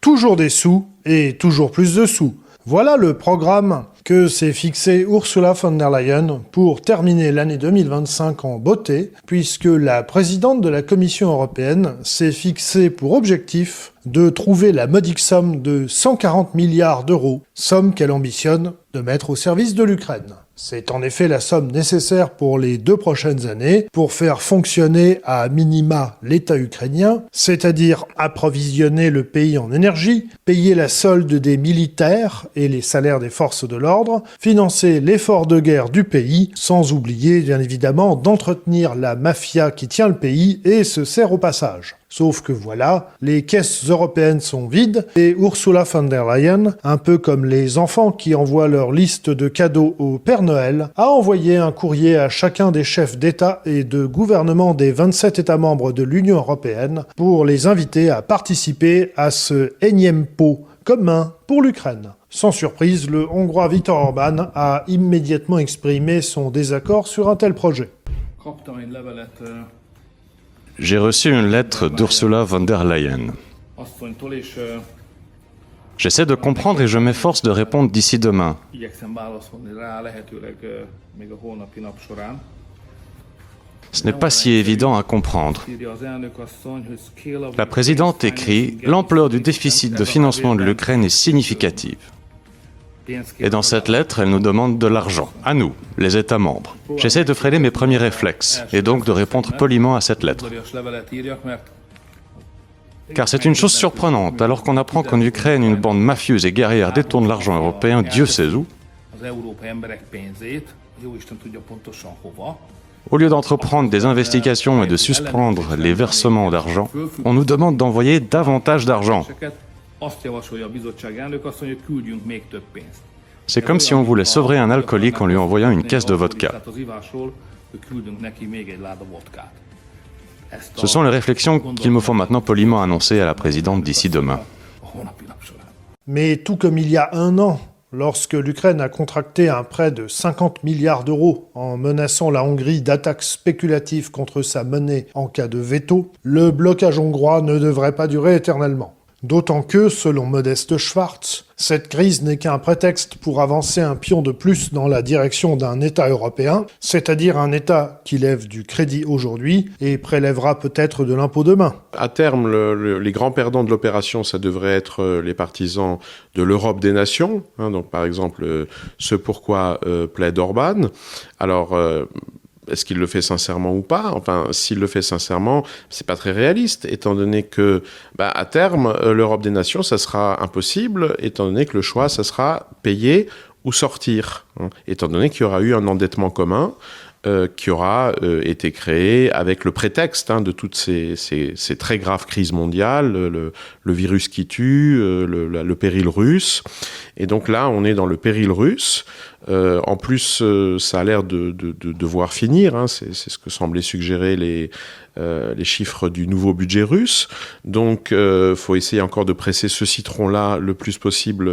toujours des sous et toujours plus de sous. Voilà le programme que s'est fixé Ursula von der Leyen pour terminer l'année 2025 en beauté, puisque la présidente de la Commission européenne s'est fixé pour objectif de trouver la modique somme de 140 milliards d'euros, somme qu'elle ambitionne de mettre au service de l'Ukraine. C'est en effet la somme nécessaire pour les 2 prochaines années pour faire fonctionner à minima l'État ukrainien, c'est-à-dire approvisionner le pays en énergie, payer la solde des militaires et les salaires des forces de l'ordre, financer l'effort de guerre du pays, sans oublier bien évidemment d'entretenir la mafia qui tient le pays et se sert au passage. Sauf que voilà, les caisses européennes sont vides et Ursula von der Leyen, un peu comme les enfants qui envoient leur liste de cadeaux au Père Noël, a envoyé un courrier à chacun des chefs d'État et de gouvernement des 27 États membres de l'Union européenne pour les inviter à participer à ce énième pot commun pour l'Ukraine. Sans surprise, le Hongrois Viktor Orbán a immédiatement exprimé son désaccord sur un tel projet. J'ai reçu une lettre d'Ursula von der Leyen. J'essaie de comprendre et je m'efforce de répondre d'ici demain. Ce n'est pas si évident à comprendre. La présidente écrit « L'ampleur du déficit de financement de l'Ukraine est significative ». Et dans cette lettre, elle nous demande de l'argent, à nous, les États membres. J'essaie de freiner mes premiers réflexes, et donc de répondre poliment à cette lettre. Car c'est une chose surprenante, alors qu'on apprend qu'en Ukraine, une bande mafieuse et guerrière détourne l'argent européen, Dieu sait où. Au lieu d'entreprendre des investigations et de suspendre les versements d'argent, on nous demande d'envoyer davantage d'argent. C'est comme si on voulait sauver un alcoolique en lui envoyant une caisse de vodka. Ce sont les réflexions qu'il me faut maintenant poliment annoncer à la présidente d'ici demain. Mais tout comme il y a 1 an, lorsque l'Ukraine a contracté un prêt de 50 milliards d'euros en menaçant la Hongrie d'attaques spéculatives contre sa monnaie en cas de veto, le blocage hongrois ne devrait pas durer éternellement. D'autant que, selon Modeste Schwartz, cette crise n'est qu'un prétexte pour avancer un pion de plus dans la direction d'un État européen, c'est-à-dire un État qui lève du crédit aujourd'hui et prélèvera peut-être de l'impôt demain. À terme, les grands perdants de l'opération, ça devrait être les partisans de l'Europe des nations, donc par exemple ce pourquoi plaide Orbán. Alors, est-ce qu'il le fait sincèrement ou pas? Enfin, s'il le fait sincèrement, c'est pas très réaliste, étant donné que, à terme, l'Europe des nations, ça sera impossible, étant donné que le choix, ça sera payer ou sortir, étant donné qu'il y aura eu un endettement commun qui aura été créé avec le prétexte de toutes ces très graves crises mondiales, le virus qui tue, le péril russe. Et donc là, on est dans le péril russe. En plus, ça a l'air de devoir finir. C'est ce que semblaient suggérer les chiffres du nouveau budget russe. Donc, faut essayer encore de presser ce citron-là le plus possible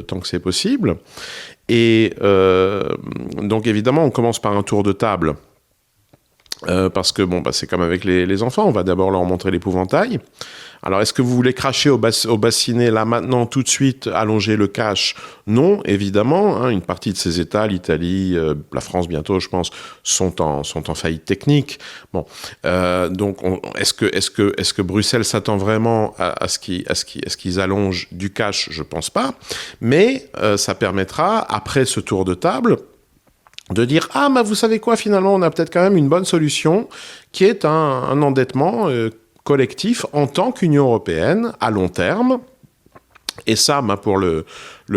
tant que c'est possible. Et donc, évidemment, on commence par un tour de table. Parce que, c'est comme avec les enfants. On va d'abord leur montrer l'épouvantail. Alors, est-ce que vous voulez cracher au bassinet, là, maintenant, tout de suite, allonger le cash? Non, évidemment. Une partie de ces États, l'Italie, la France bientôt, je pense, sont en faillite technique. Donc, est-ce que Bruxelles s'attend vraiment à ce qu'ils allongent du cash? Je pense pas. Mais ça permettra, après ce tour de table, de dire « Ah, vous savez quoi, finalement, on a peut-être quand même une bonne solution, qui est un endettement collectif en tant qu'Union européenne, à long terme. » Et ça, pour le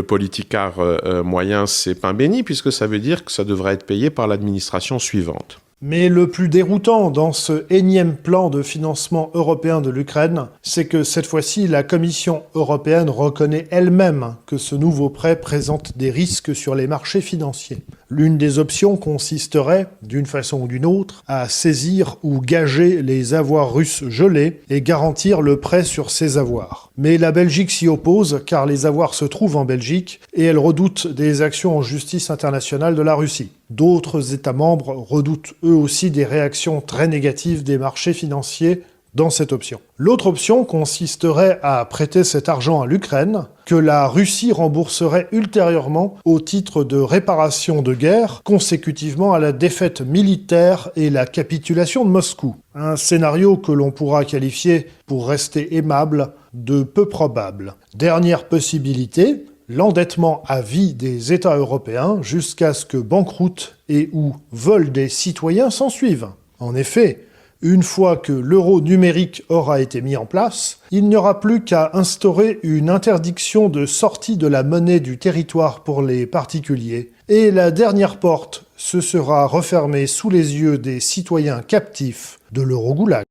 politicard moyen, c'est pain béni, puisque ça veut dire que ça devrait être payé par l'administration suivante. Mais le plus déroutant dans ce énième plan de financement européen de l'Ukraine, c'est que cette fois-ci, la Commission européenne reconnaît elle-même que ce nouveau prêt présente des risques sur les marchés financiers. L'une des options consisterait, d'une façon ou d'une autre, à saisir ou gager les avoirs russes gelés et garantir le prêt sur ces avoirs. Mais la Belgique s'y oppose car les avoirs se trouvent en Belgique et elle redoute des actions en justice internationale de la Russie. D'autres États membres redoutent eux aussi des réactions très négatives des marchés financiers dans cette option. L'autre option consisterait à prêter cet argent à l'Ukraine, que la Russie rembourserait ultérieurement au titre de réparation de guerre, consécutivement à la défaite militaire et la capitulation de Moscou. Un scénario que l'on pourra qualifier, pour rester aimable, de peu probable. Dernière possibilité, l'endettement à vie des États européens jusqu'à ce que banqueroute et ou vol des citoyens s'ensuivent. En effet, une fois que l'euro numérique aura été mis en place, il n'y aura plus qu'à instaurer une interdiction de sortie de la monnaie du territoire pour les particuliers, et la dernière porte se sera refermée sous les yeux des citoyens captifs de l'euro-goulag.